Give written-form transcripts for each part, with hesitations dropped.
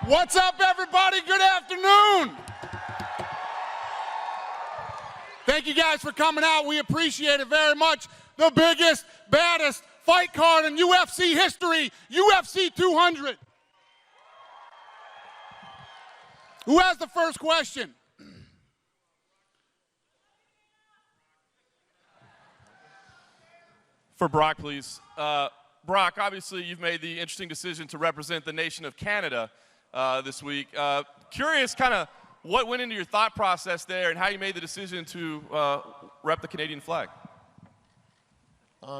What's up, everybody? Good afternoon. Thank you guys for coming out. We appreciate it very much. The biggest, baddest fight card in UFC history, UFC 200. Who has the first question? For Brock, please. Brock, obviously you've made the interesting decision to represent the nation of Canada this week. Curious kind of what went into your thought process there and how you made the decision to rep the Canadian flag.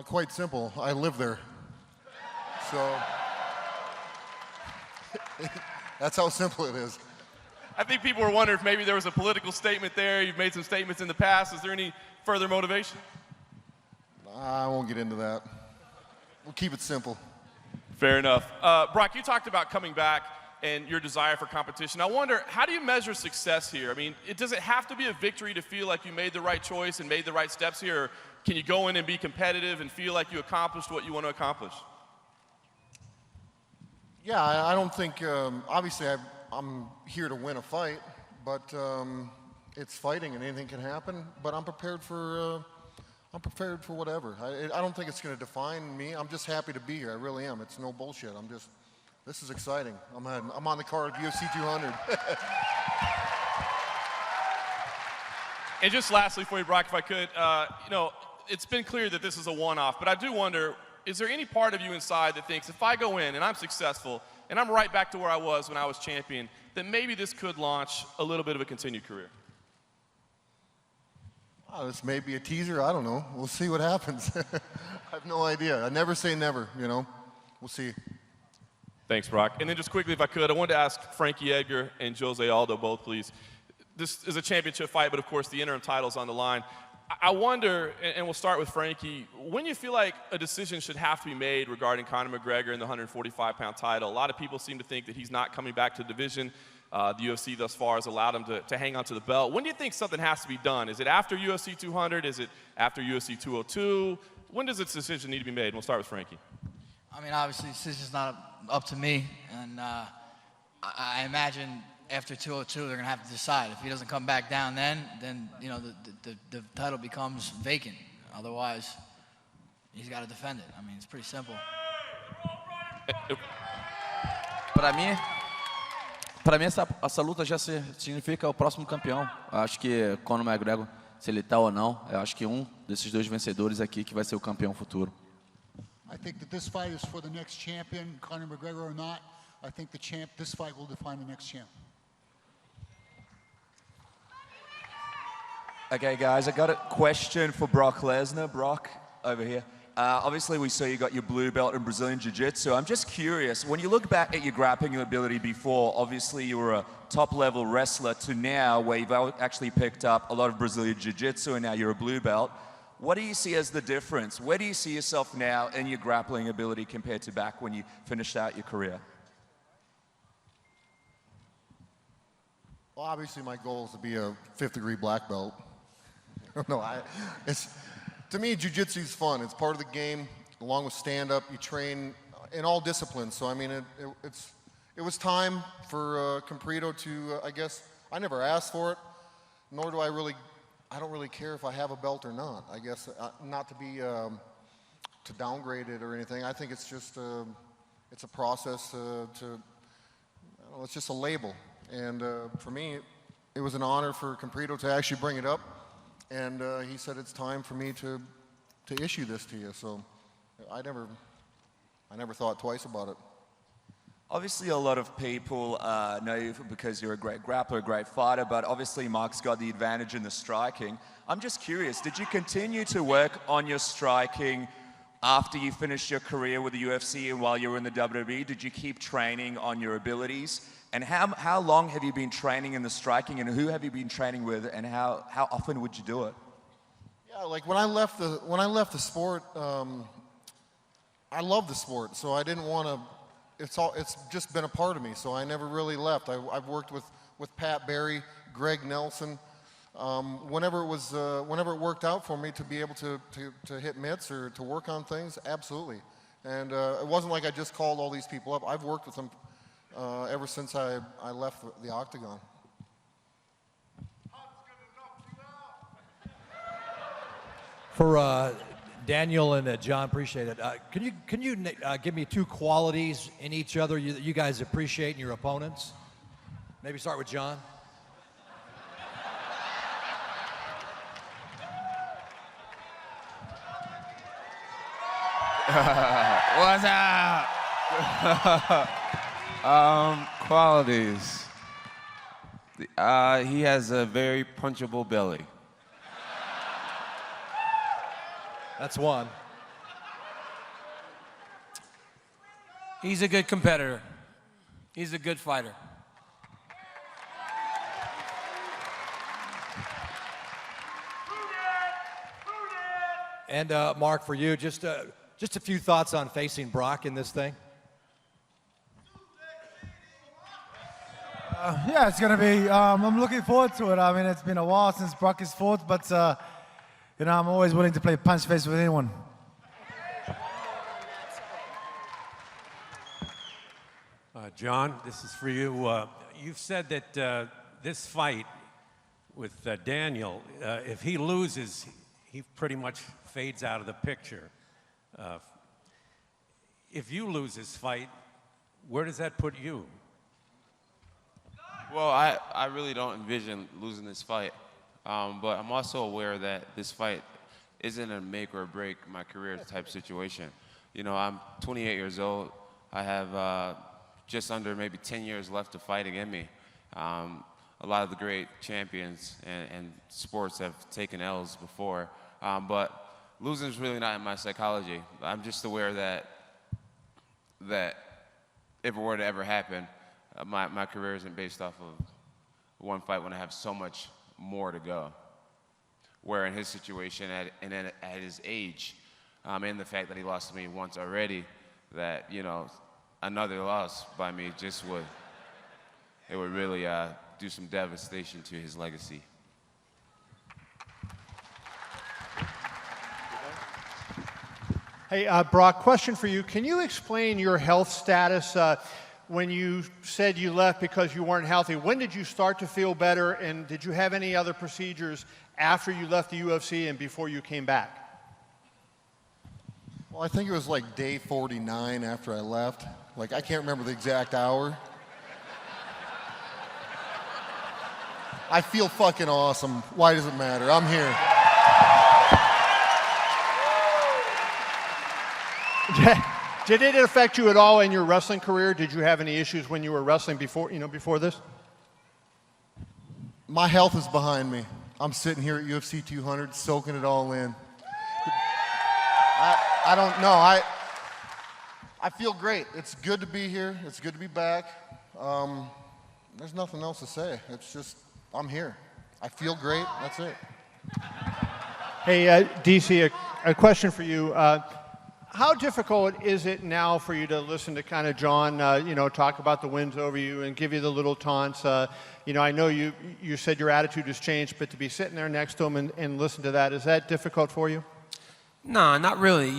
Quite simple. I live there. So that's how simple it is. I think people were wondering if maybe there was a political statement there. You've made some statements in the past. Is there any further motivation? I won't get into that. We'll keep it simple. Fair enough. Brock, you talked about coming back and your desire for competition. I wonder, how do you measure success here? I mean, does it have to be a victory to feel like you made the right choice and made the right steps here? Or can you go in and be competitive and feel like you accomplished what you want to accomplish? Yeah, I don't think, obviously I'm here to win a fight, but it's fighting and anything can happen, but I'm prepared for whatever. I don't think it's going to define me. I'm just happy to be here. I really am. It's no bullshit. This is exciting. I'm on the card of UFC 200. And just lastly for you, Brock, if I could, you know, it's been clear that this is a one-off, but I do wonder, is there any part of you inside that thinks if I go in and I'm successful and I'm right back to where I was when I was champion, that maybe this could launch a little bit of a continued career? Oh, this may be a teaser. I don't know. We'll see what happens. I have no idea. I never say never, you know. We'll see. Thanks, Brock. And then just quickly, if I could, I wanted to ask Frankie Edgar and Jose Aldo both, please. This is a championship fight, but of course the interim title's on the line. I wonder, and we'll start with Frankie, when you feel like a decision should have to be made regarding Conor McGregor and the 145-pound title. A lot of people seem to think that he's not coming back to the division. The UFC thus far has allowed him to hang on to the belt. When do you think something has to be done? Is it after UFC 200? Is it after UFC 202? When does this decision need to be made? We'll start with Frankie. I mean, obviously, this decision's not up to me, and I imagine after 202 they're going to have to decide. If he doesn't come back down then you know, the title becomes vacant. Otherwise, he's got to defend it. I mean, it's pretty simple. Para mim essa luta já significa o próximo campeão. Acho que Conor McGregor, se ele tá ou não, eu acho que desses dois vencedores aqui que vai ser o campeão futuro. I think that this fight is for the next champion, Conor McGregor or not. I think this fight will define the next champ. Okay, guys, I got a question for Brock Lesnar. Brock, over here. Obviously, we saw you got your blue belt in Brazilian Jiu-Jitsu. I'm just curious, when you look back at your grappling ability before, obviously you were a top-level wrestler to now where you've actually picked up a lot of Brazilian Jiu-Jitsu and now you're a blue belt. What do you see as the difference? Where do you see yourself now in your grappling ability compared to back when you finished out your career? Well, obviously my goal is to be a 5th-degree black belt. No, to me, jiu-jitsu is fun. It's part of the game. Along with stand-up, you train in all disciplines. So, I mean, it was time for Compredo to, I guess, I never asked for it, nor do I don't really care if I have a belt or not. I guess not to be, to downgrade it or anything. I think it's just, it's a process I don't know, it's just a label. And for me, it was an honor for Compredo to actually bring it up. And he said it's time for me to issue this to you. So I never thought twice about it. Obviously, a lot of people know you because you're a great grappler, a great fighter, but obviously Mark's got the advantage in the striking. I'm just curious, did you continue to work on your striking after you finished your career with the UFC and while you were in the WWE? Did you keep training on your abilities? And how long have you been training in the striking, and who have you been training with, and how often would you do it? Yeah, like when I left the sport, I love the sport, so I didn't want to. It's just been a part of me, so I never really left. I've worked with Pat Barry, Greg Nelson. Whenever it worked out for me to be able to hit mitts or to work on things, absolutely. And it wasn't like I just called all these people up. I've worked with them ever since I left the octagon. For Daniel and John, appreciate it. Can you give me 2 qualities in each other that you guys appreciate in your opponents? Maybe start with John. What's up? Qualities. He has a very punchable belly. That's one. He's a good competitor. He's a good fighter. And Mark, for you, just a few thoughts on facing Brock in this thing. Yeah, it's going to be, I'm looking forward to it. I mean, it's been a while since Brock has fought, but, you know, I'm always willing to play punch face with anyone. John, this is for you. You've said that this fight with Daniel, if he loses, he pretty much fades out of the picture. If you lose this fight, where does that put you? Well, I really don't envision losing this fight, but I'm also aware that this fight isn't a make or break my career type situation. You know, I'm 28 years old. I have just under maybe 10 years left to fight in me. A lot of the great champions and sports have taken L's before, but losing is really not in my psychology. I'm just aware that if it were to ever happen, my career isn't based off of one fight when I have so much more to go. Where in his situation, at his age, and the fact that he lost to me once already, that, you know, another loss by me just would really do some devastation to his legacy. Hey, Brock, question for you. Can you explain your health status when you said you left because you weren't healthy? When did you start to feel better, and did you have any other procedures after you left the UFC and before you came back? Well, I think it was like day 49 after I left. Like, I can't remember the exact hour. I feel fucking awesome. Why does it matter? I'm here. Did it affect you at all in your wrestling career? Did you have any issues when you were wrestling before this? My health is behind me. I'm sitting here at UFC 200 soaking it all in. I don't know. I feel great. It's good to be here. It's good to be back. There's nothing else to say. It's just, I'm here. I feel great. That's it. Hey, DC, a question for you. How difficult is it now for you to listen to kind of John, talk about the wins over you and give you the little taunts? I know you said your attitude has changed, but to be sitting there next to him and listen to that, is that difficult for you? Nah, not really.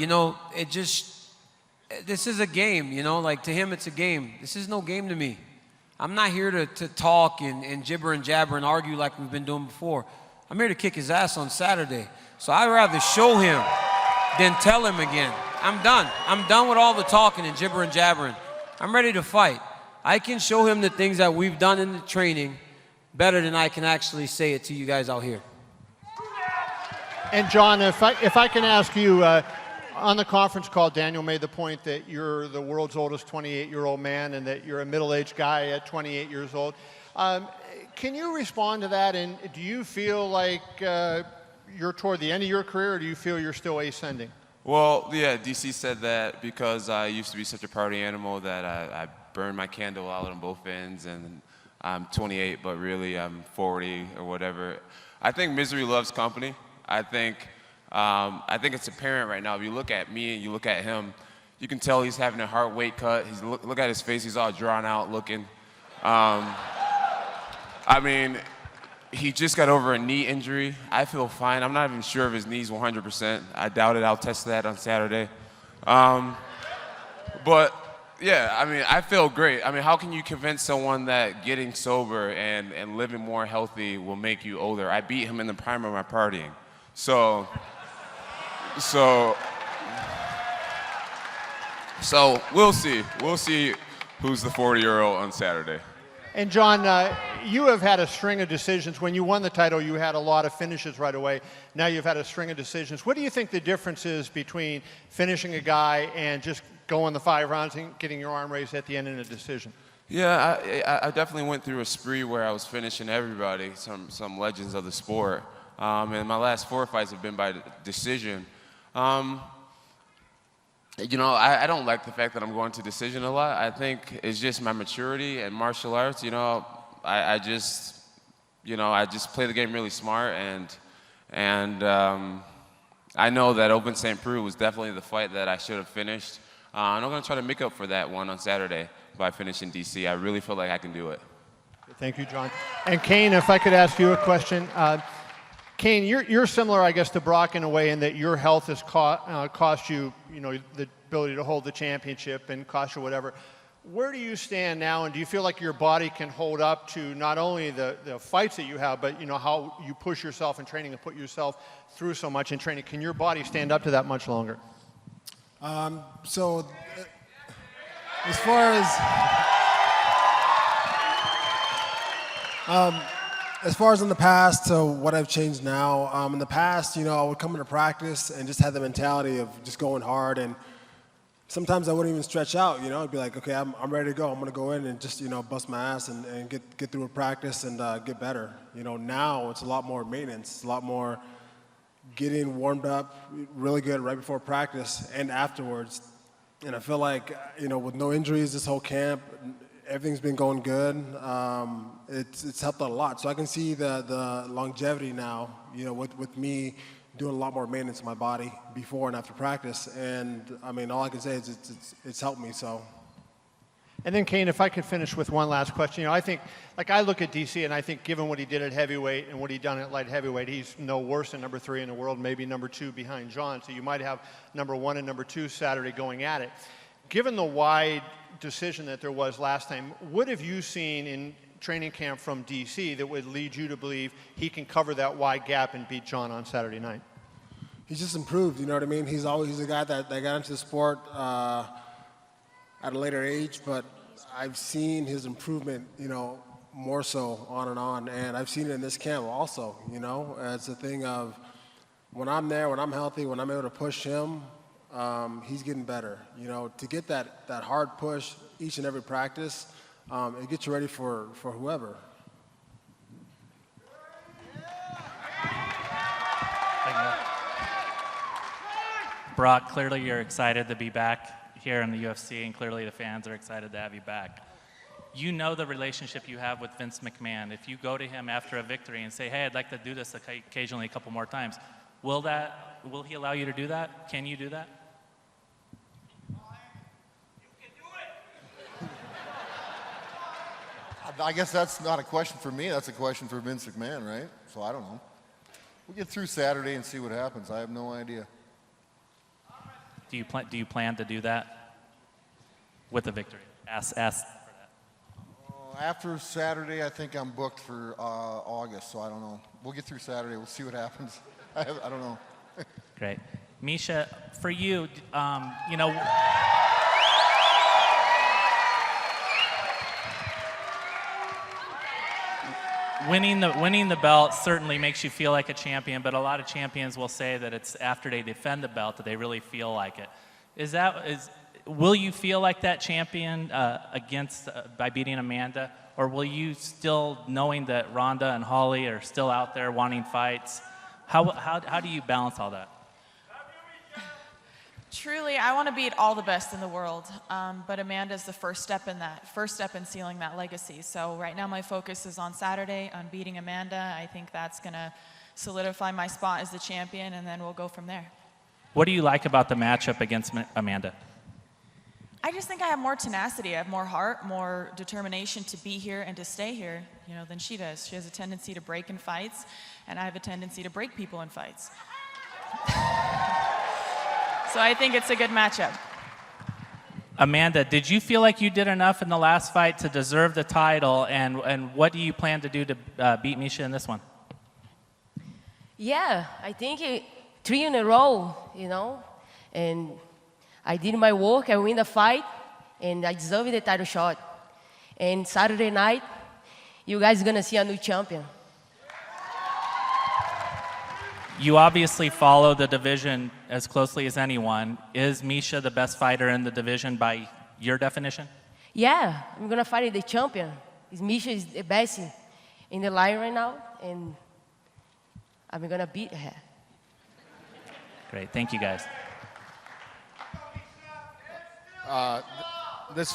This is a game, like to him it's a game. This is no game to me. I'm not here to talk and gibber and jabber and argue like we've been doing before. I'm here to kick his ass on Saturday. So I'd rather show him than tell him again. I'm done. I'm done with all the talking and gibber and jabbering. I'm ready to fight. I can show him the things that we've done in the training better than I can actually say it to you guys out here. And John, if I can ask you, on the conference call, Daniel made the point that you're the world's oldest 28-year-old man and that you're a middle-aged guy at 28 years old. Can you respond to that? And do you feel like you're toward the end of your career, or do you feel you're still ascending? Well, yeah, DC said that because I used to be such a party animal that I burned my candle out on both ends, and I'm 28, but really I'm 40 or whatever. I think misery loves company. I think it's apparent right now. If you look at me and you look at him, you can tell he's having a heart weight cut. Look at his face. He's all drawn out looking. He just got over a knee injury. I feel fine. I'm not even sure if his knee's 100%. I doubt it. I'll test that on Saturday. But Yeah, I mean, I feel great. I mean, how can you convince someone that getting sober and living more healthy will make you older? I beat him in the prime of my partying. So we'll see. We'll see who's the 40-year-old on Saturday. And John, you have had a string of decisions. When you won the title, you had a lot of finishes right away. Now you've had a string of decisions. What do you think the difference is between finishing a guy and just going the 5 rounds and getting your arm raised at the end in a decision? Yeah, I definitely went through a spree where I was finishing everybody, some legends of the sport. And my last 4 fights have been by decision. You know, I don't like the fact that I'm going to decision a lot. I think it's just my maturity and martial arts. You know, I just play the game really smart, and I know that Open St. Preux was definitely the fight that I should have finished. And I'm going to try to make up for that one on Saturday by finishing DC. I really feel like I can do it. Thank you, John. And Kane, if I could ask you a question. Kane, you're similar, I guess, to Brock in a way in that your health has cost you, the ability to hold the championship and cost you whatever. Where do you stand now, and do you feel like your body can hold up to not only the fights that you have, but how you push yourself in training and put yourself through so much in training? Can your body stand up to that much longer? So, as far as in the past to what I've changed now, in the past, I would come into practice and just have the mentality of just going hard, and sometimes I wouldn't even stretch out, I'd be like, okay, I'm ready to go. I'm gonna go in and just, bust my ass and get through a practice and get better. Now it's a lot more maintenance, it's a lot more getting warmed up really good right before practice and afterwards. And I feel like, with no injuries this whole camp, everything's been going good. It's helped out a lot. So I can see the longevity now, with me doing a lot more maintenance in my body before and after practice. And I mean, all I can say is it's helped me, so. And then, Kane, if I could finish with one last question. I think, I look at DC and I think given what he did at heavyweight and what he done at light heavyweight, he's no worse than number 3 in the world, maybe number 2 behind John. So you might have number 1 and number 2 Saturday going at it. Given the wide decision that there was last time, what have you seen in training camp from DC that would lead you to believe he can cover that wide gap and beat John on Saturday night? He's just improved, you know what I mean? He's a guy that got into the sport at a later age, but I've seen his improvement, more so on, and I've seen it in this camp also, It's a thing of when I'm there, when I'm healthy, when I'm able to push him, he's getting better. To get that hard push each and every practice, it gets you ready for whoever. Brock, clearly you're excited to be back here in the UFC, and clearly the fans are excited to have you back. You know the relationship you have with Vince McMahon. If you go to him after a victory and say, hey, I'd like to do this occasionally a couple more times, will he allow you to do that? Can you do that? I guess that's not a question for me. That's a question for Vince McMahon, right? So I don't know. We'll get through Saturday and see what happens. I have no idea. Do you plan to do that with the victory? Ask for that. After Saturday, I think I'm booked for August, so I don't know. We'll get through Saturday. We'll see what happens. I don't know. Great. Misha, for you, winning the belt certainly makes you feel like a champion, but a lot of champions will say that it's after they defend the belt that they really feel like it. Will you feel like that champion by beating Amanda, or will you still, knowing that Ronda and Holly are still out there wanting fights, how do you balance all that? Truly, I want to beat all the best in the world, but Amanda's the first step in sealing that legacy. So right now my focus is on Saturday, on beating Amanda. I think that's going to solidify my spot as the champion, and then we'll go from there. What do you like about the matchup against Amanda? I just think I have more tenacity, I have more heart, more determination to be here and to stay here, than she does. She has a tendency to break in fights, and I have a tendency to break people in fights. So I think it's a good matchup. Amanda, did you feel like you did enough in the last fight to deserve the title, and what do you plan to do to beat Misha in this one? Yeah, I think 3 in a row, and I did my work, I win the fight, and I deserve the title shot. And Saturday night, you guys are gonna see a new champion. You obviously follow the division as closely as anyone. Is Misha the best fighter in the division by your definition? Yeah, I'm gonna fight the champion. Misha is the best in the line right now, and I'm gonna beat her. Great, thank you guys. This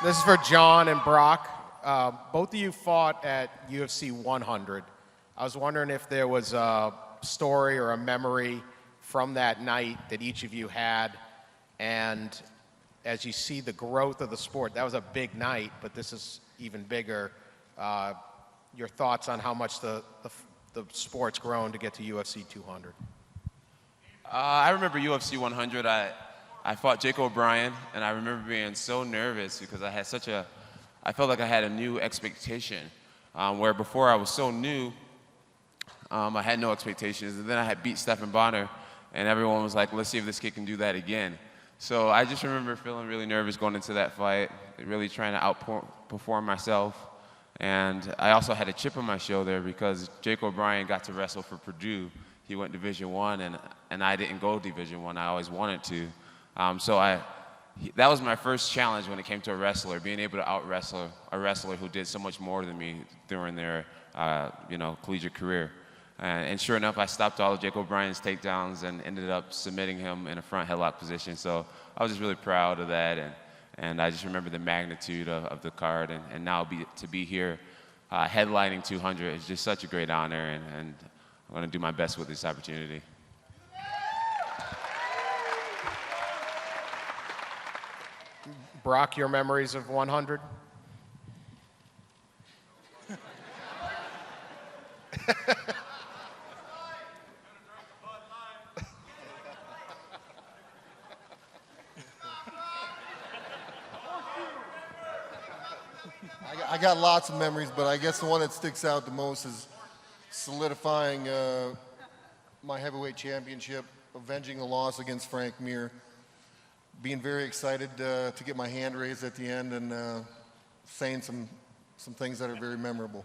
is for John and Brock. Both of you fought at UFC 100. I was wondering if there was a story or a memory from that night that each of you had, and as you see the growth of the sport, that was a big night, but this is even bigger. Your thoughts on how much the sport's grown to get to UFC 200? I remember UFC 100. I fought Jake O'Brien, and I remember being so nervous because I felt like I had a new expectation, where before I was so new, I had no expectations. And then I had beat Stephan Bonner, and everyone was like, let's see if this kid can do that again. So I just remember feeling really nervous going into that fight, really trying to outperform myself. And I also had a chip on my shoulder because Jake O'Brien got to wrestle for Purdue. He went Division I, and I didn't go Division I. I always wanted to. That was my first challenge when it came to a wrestler, being able to out-wrestle a wrestler who did so much more than me during their collegiate career. And sure enough, I stopped all of Jake O'Brien's takedowns and ended up submitting him in a front headlock position. So I was just really proud of that, and I just remember the magnitude of the card, and now to be here headlining 200 is just such a great honor, and I'm going to do my best with this opportunity. Brock, your memories of 100? I got lots of memories, but I guess the one that sticks out the most is solidifying my heavyweight championship, avenging the loss against Frank Mir, being very excited to get my hand raised at the end, and saying some things that are very memorable.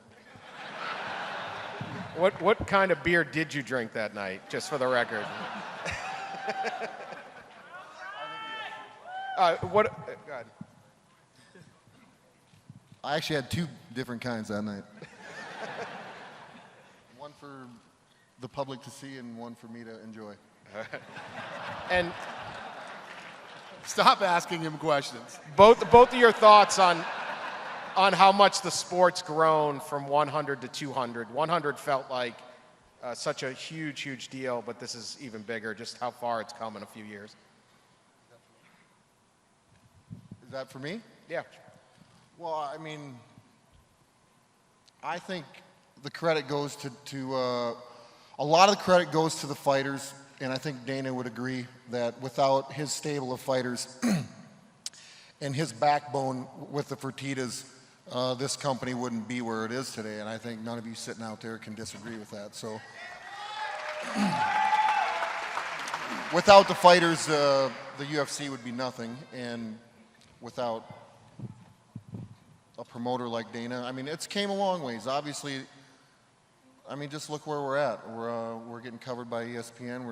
What kind of beer did you drink that night, just for the record? Go ahead. I actually had 2 different kinds that night. One for the public to see and one for me to enjoy. And stop asking him questions. Both of your thoughts on how much the sport's grown from 100 to 200. 100 felt like such a huge deal, but this is even bigger, just how far it's come in a few years. Is that for me? Yeah. Well, I mean, I think the credit goes to a lot of the credit goes to the fighters, and I think Dana would agree that without his stable of fighters and his backbone with the Fertittas, this company wouldn't be where it is today, and I think none of you sitting out there can disagree with that. So without the fighters, the UFC would be nothing, and without a promoter like Dana, I mean, it's came a long ways. Obviously, I mean, just look where we're at. We're getting covered by ESPN.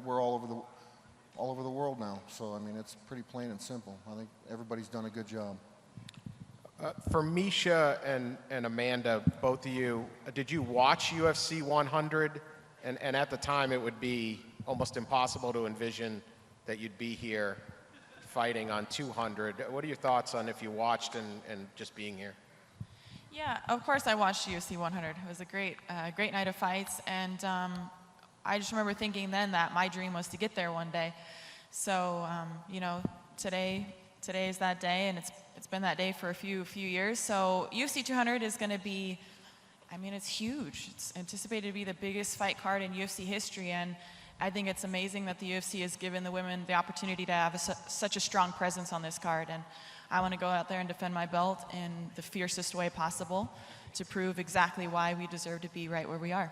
We're all over the world now. So I mean, it's pretty plain and simple. I think everybody's done a good job. For Misha and Amanda, both of you, did you watch UFC 100? And at the time, it would be almost impossible to envision that you'd be here fighting on 200. What are your thoughts on if you watched and just being here? Yeah, of course I watched UFC 100. It was a great night of fights, and I just remember thinking then that my dream was to get there one day. So today is that day, and it's been that day for a few years. So UFC 200 is going to be, I mean, it's huge. It's anticipated to be the biggest fight card in UFC history, and I think it's amazing that the UFC has given the women the opportunity to have such a strong presence on this card. And I want to go out there and defend my belt in the fiercest way possible to prove exactly why we deserve to be right where we are.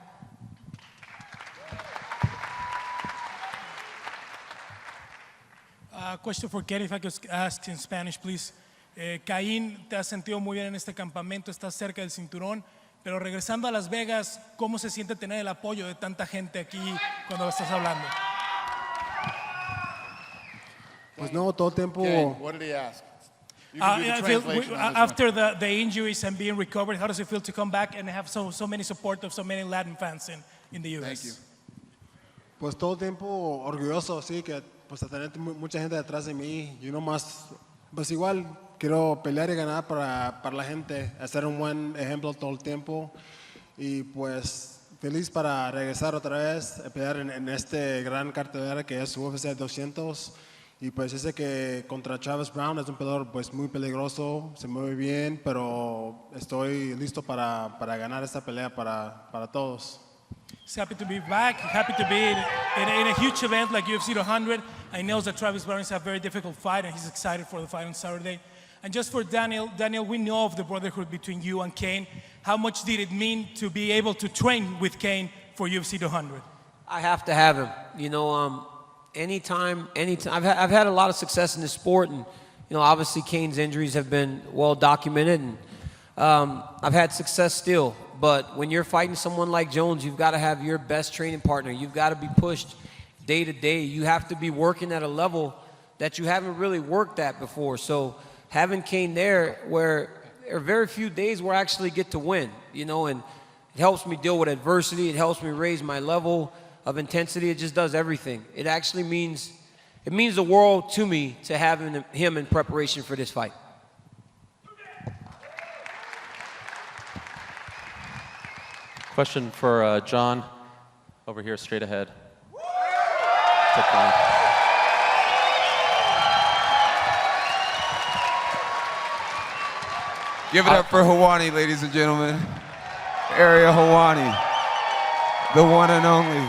Question for Kenny, if I could ask in Spanish, please. Caín, te has sentido muy bien en este campamento, estás cerca del cinturón, pero regresando a Las Vegas, ¿cómo se siente tener el apoyo de tanta gente aquí cuando estás hablando? Pues no, todo el tiempo. What did he ask? You can do the translation on this one. After the injuries and being recovered, how does it feel to come back and have so many support of so many Latin fans in the US? Thank you. Pues todo el tiempo orgulloso, sí, que pues a tener mucha gente detrás de mí. Yo nomás, pues igual quiero pelear y ganar para la gente, hacer un buen ejemplo todo el tiempo y pues feliz para regresar otra vez a pelear en este gran cartelera que es UFC 200 y pues ese que contra Travis Brown es un peleador pues muy peligroso, se mueve bien, pero estoy listo para ganar esta pelea para todos. He's happy to be back, happy to be in a huge event like UFC 200. I know that Travis Brown is a very difficult fight and he's excited for the fight on Saturday. And just for Daniel, we know of the brotherhood between you and Cain. How much did it mean to be able to train with Cain for UFC 200? I have to have him. You know, anytime. I've had a lot of success in this sport, and you know, obviously Cain's injuries have been well documented, and I've had success still. But when you're fighting someone like Jones, you've got to have your best training partner. You've got to be pushed day to day. You have to be working at a level that you haven't really worked at before. So having Cain there, where there are very few days where I actually get to win, you know, and it helps me deal with adversity. It helps me raise my level of intensity. It just does everything. It actually means the world to me to have him in preparation for this fight. Question for John, over here, straight ahead. Give it up for Hawani, ladies and gentlemen. Area Hawani, the one and only.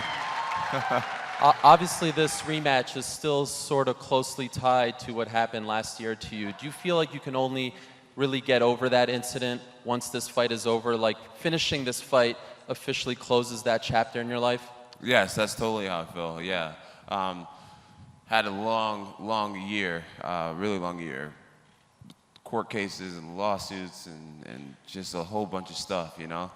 Obviously, this rematch is still sort of closely tied to what happened last year to you. Do you feel like you can only really get over that incident once this fight is over? Like finishing this fight officially closes that chapter in your life? Yes, that's totally how I feel, yeah. Had a long year, really long year. Court cases and lawsuits and just a whole bunch of stuff, you know?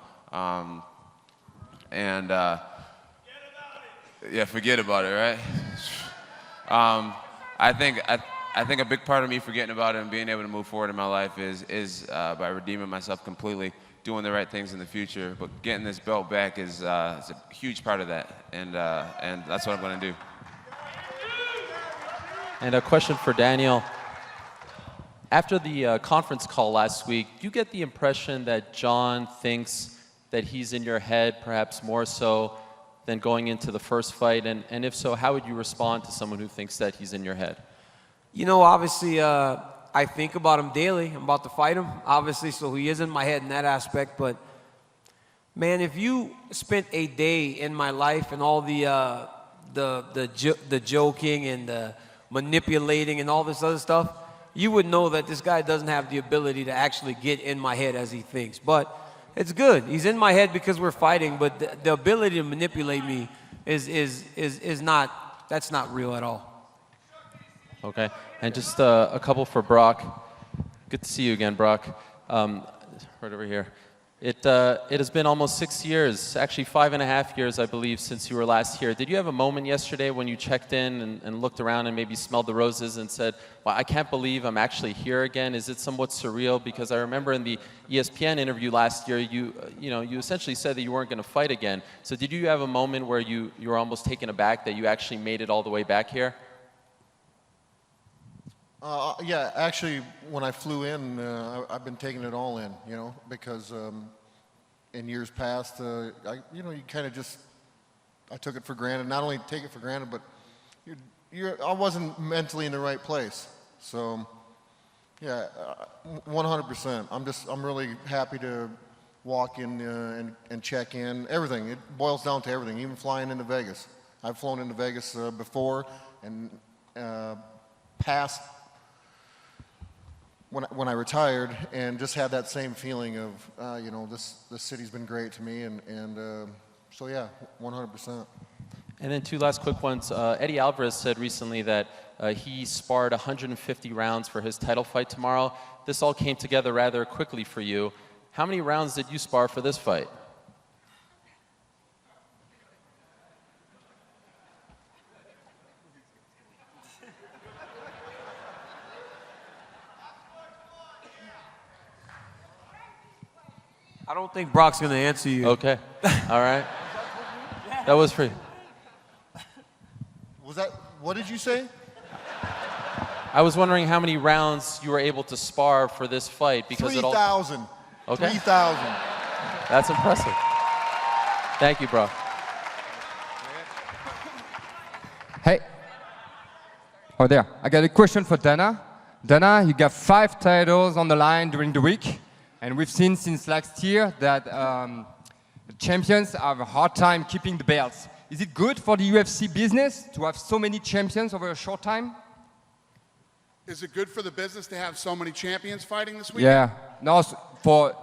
Yeah, forget about it, right? I think a big part of me forgetting about it and being able to move forward in my life is by redeeming myself completely, doing the right things in the future. But getting this belt back is a huge part of that, and that's what I'm going to do. And a question for Daniel. After the conference call last week, do you get the impression that John thinks that he's in your head, perhaps more so than going into the first fight? And if so, how would you respond to someone who thinks that he's in your head? You know, obviously, I think about him daily. I'm about to fight him, obviously, so he is in my head in that aspect. But, man, if you spent a day in my life and all the joking and the manipulating and all this other stuff, you would know that this guy doesn't have the ability to actually get in my head as he thinks. But it's good. He's in my head because we're fighting, but the ability to manipulate me is not, that's not real at all. Okay, and just a couple for Brock. Good to see you again, Brock. Right over here. It has been almost 6 years, actually 5.5 years, I believe, since you were last here. Did you have a moment yesterday when you checked in and looked around and maybe smelled the roses and said, well, I can't believe I'm actually here again? Is it somewhat surreal? Because I remember in the ESPN interview last year, you essentially said that you weren't going to fight again. So did you have a moment where you were almost taken aback that you actually made it all the way back here? Yeah, actually, when I flew in, I've been taking it all in, you know, because in years past, you kind of just, I took it for granted. Not only take it for granted, but I wasn't mentally in the right place. So, yeah, 100%. I'm really happy to walk in and check in. Everything. It boils down to everything, even flying into Vegas. I've flown into Vegas before and past when I retired, and just had that same feeling of, you know, this city's been great to me, and so yeah, 100%. And then two last quick ones. Eddie Alvarez said recently that he sparred 150 rounds for his title fight tomorrow. This all came together rather quickly for you. How many rounds did you spar for this fight? I don't think Brock's going to answer you. Okay. All right. That was free. Was that, what did you say? I was wondering how many rounds you were able to spar for this fight because 3,000. Okay. 3,000. That's impressive. Thank you, bro. Hey. Oh, there. I got a question for Dana. Dana, you got 5 titles on the line during the week. And we've seen since last year that champions have a hard time keeping the belts. Is it good for the UFC business to have so many champions over a short time? Is it good for the business to have so many champions fighting this week? Yeah. No, for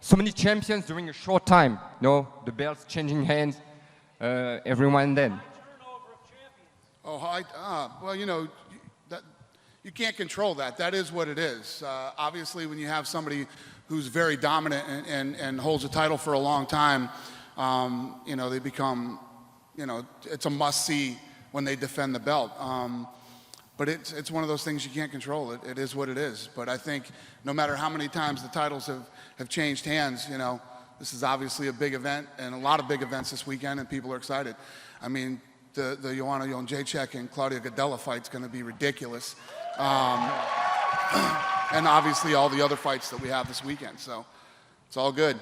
so many champions during a short time. No, the belts changing hands every now and then. Oh, well, you know, you can't control that. That is what it is. Obviously, when you have somebody who's very dominant and holds a title for a long time, you know, they become, you know, it's a must-see when they defend the belt. But it's one of those things you can't control. It is what it is. But I think no matter how many times the titles have changed hands, you know, this is obviously a big event and a lot of big events this weekend, and people are excited. I mean, the Joanna Jędrzejczyk and Claudia Gadelha fight's going to be ridiculous. And obviously all the other fights that we have this weekend. So it's all good.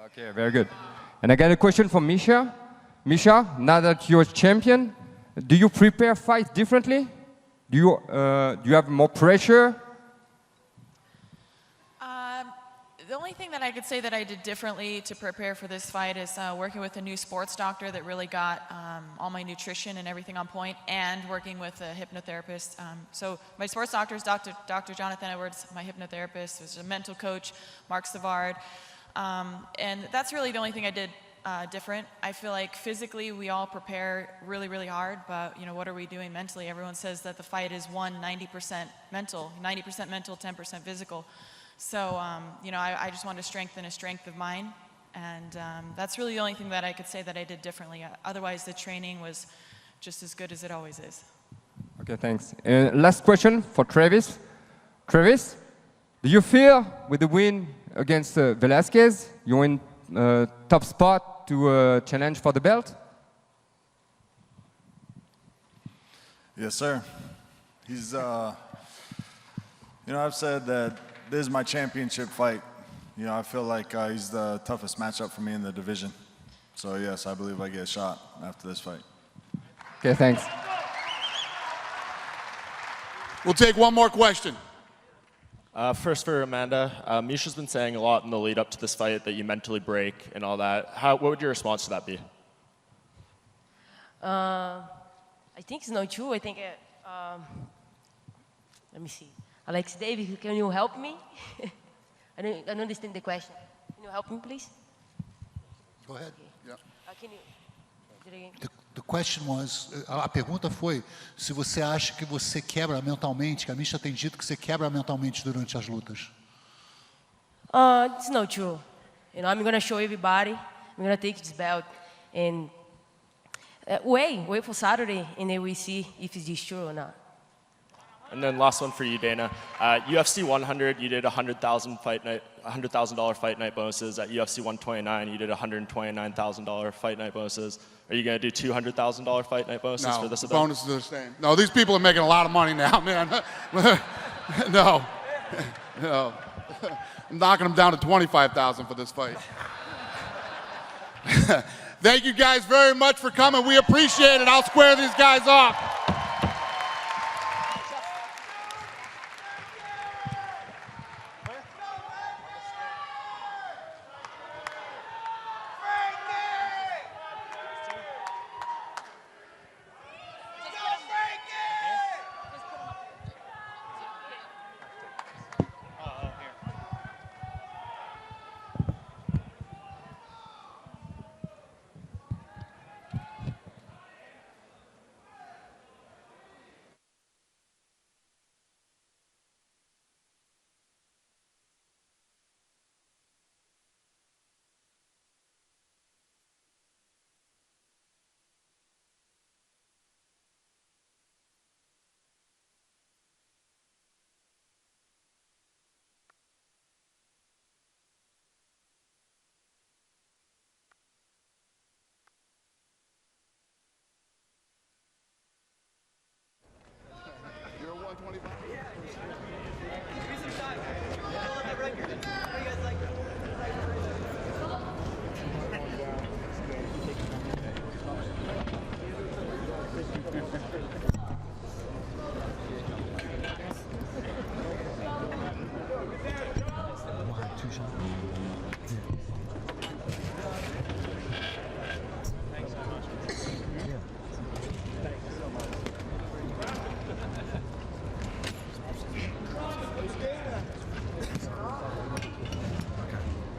Okay, very good. And I got a question for Misha. Misha, now that you're a champion, do you prepare fights differently? Do you have more pressure? The only thing that I could say that I did differently to prepare for this fight is working with a new sports doctor that really got all my nutrition and everything on point, and working with a hypnotherapist. So my sports doctor is Dr. Jonathan Edwards. My hypnotherapist was a mental coach, Mark Savard. And that's really the only thing I did different. I feel like physically we all prepare really, really hard, but you know, what are we doing mentally? Everyone says that the fight is 90% mental, 10% physical. So, you know, I just wanted to strengthen a strength of mine, and that's really the only thing that I could say that I did differently. Otherwise, the training was just as good as it always is. Okay, thanks. Last question for Travis. Travis, do you feel with the win against Velasquez, you're in top spot to challenge for the belt? Yes, sir. He's, you know, I've said that this is my championship fight. You know, I feel like he's the toughest matchup for me in the division. So yes, I believe I get a shot after this fight. Okay, thanks. We'll take one more question. First for Amanda. Misha's been saying a lot in the lead up to this fight that you mentally break and all that. What would your response to that be? I think it's not true. I think, let me see. Alex David, can you help me? I don't understand the question. Can you help me, please? Go ahead. Yeah. Can you do it again? The question was, a pergunta foi se você acha que você quebra mentalmente, que a Misha tem dito que você quebra mentalmente durante as lutas. It's not true. You know, I'm going to show everybody. I'm going to take this belt and wait for Saturday, and then we see if it's true or not. And then last one for you, Dana. UFC 100, you did $100,000 fight night bonuses. At UFC 129, you did $129,000 fight night bonuses. Are you going to do $200,000 fight night bonuses for this event? No, bonuses are the same. No, these people are making a lot of money now, man. No. I'm knocking them down to $25,000 for this fight. Thank you guys very much for coming. We appreciate it. I'll square these guys off.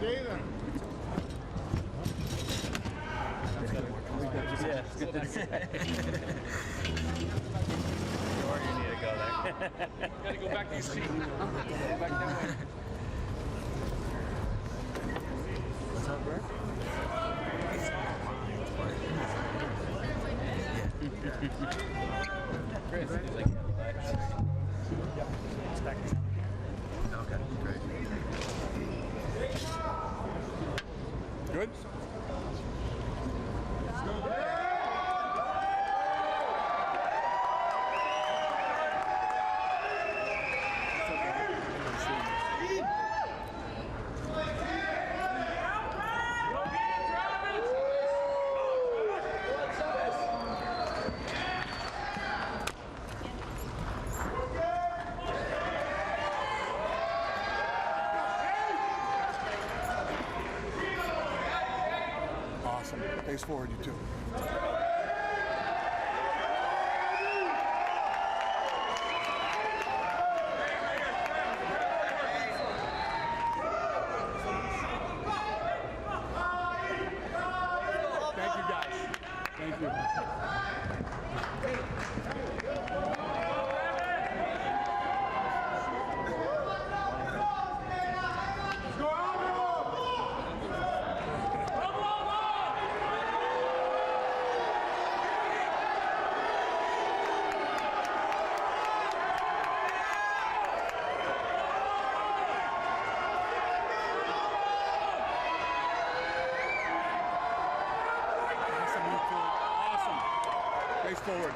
Gotta go back to your seat. Go back that way. What's up, bro? Chris, he's like, yep. Okay, great. Good? Awesome. Face forward, you two. Thank you, guys. Thank you. Awesome, you two. Awesome. Face forward.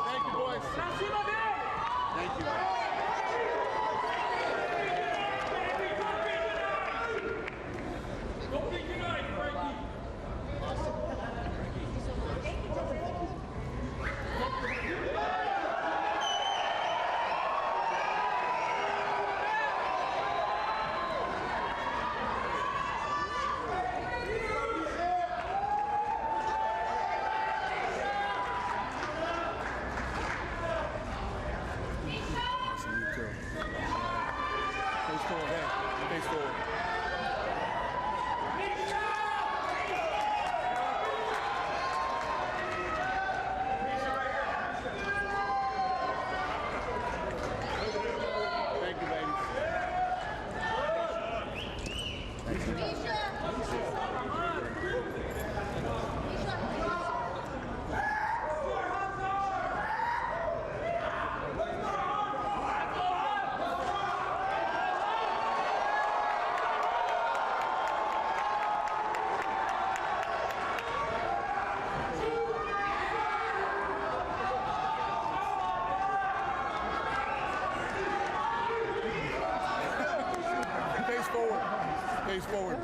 Thank you, boys. Thank you. Awesome, you two. Face forward, hey. Face forward. Thank you, ladies. Face forward. Face forward.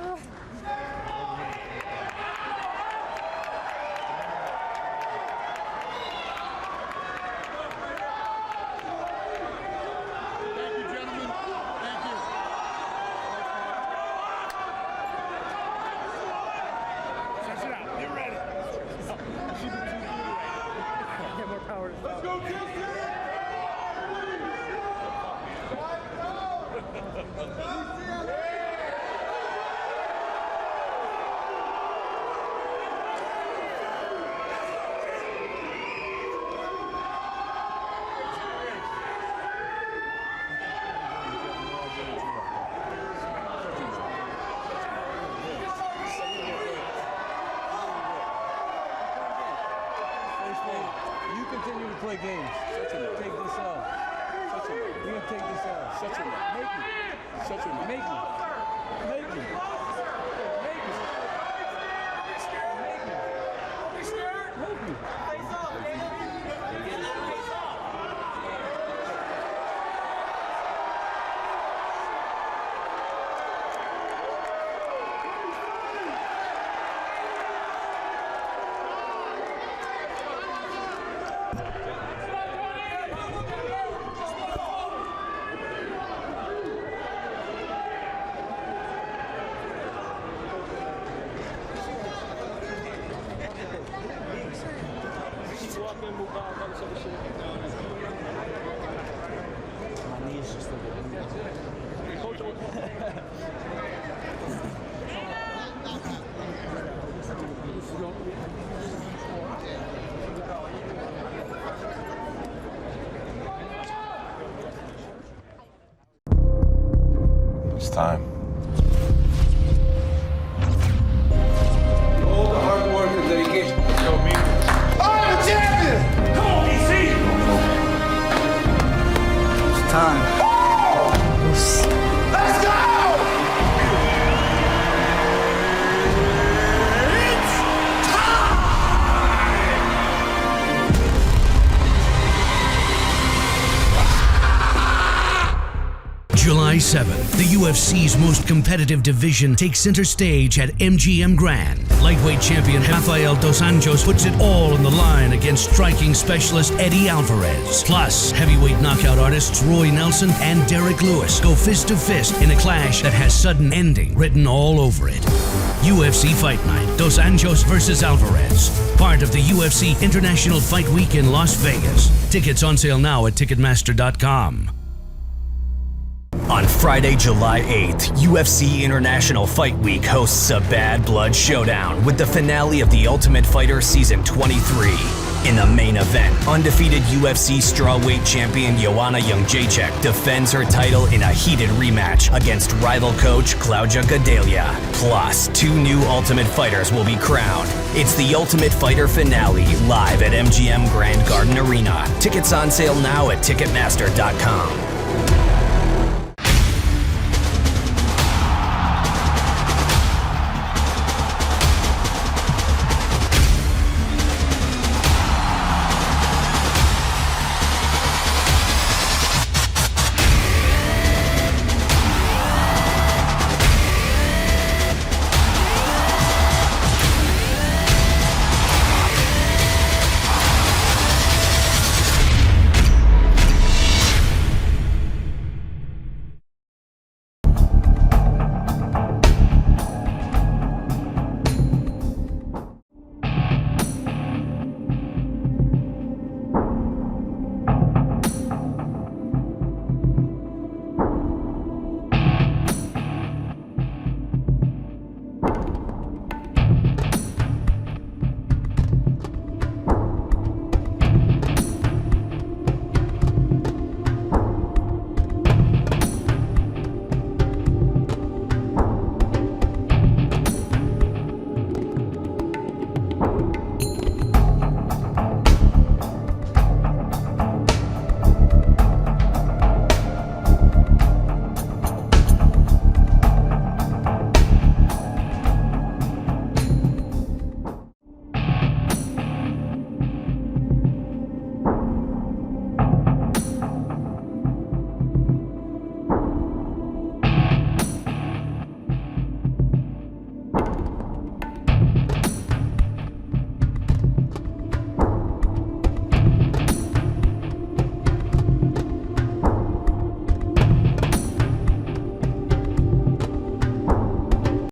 Thank you, gentlemen. Thank you. Stretch it out. Get ready. Get more power. Let's go, You continue to play games. Take this out. You're gonna take this out. Make me. Make me. Make me. My knees just a It's time. All the hard work and dedication. Yo, me. I'm a champion! Come on, DC! It's time. Let's go! July 7th, the UFC's most competitive division takes center stage at MGM Grand. Lightweight champion Rafael Dos Anjos puts it all on the line against striking specialist Eddie Alvarez. Plus, heavyweight knockout artists Roy Nelson and Derek Lewis go fist to fist in a clash that has sudden ending written all over it. UFC Fight Night, Dos Anjos versus Alvarez. Part of the UFC International Fight Week in Las Vegas. Tickets on sale now at Ticketmaster.com. On Friday, July 8th, UFC International Fight Week hosts a Bad Blood Showdown with the finale of The Ultimate Fighter Season 23. In the main event, undefeated UFC strawweight champion Joanna Jędrzejczyk defends her title in a heated rematch against rival coach Claudia Gadelha. Plus, 2 new Ultimate Fighters will be crowned. It's The Ultimate Fighter finale live at MGM Grand Garden Arena. Tickets on sale now at Ticketmaster.com.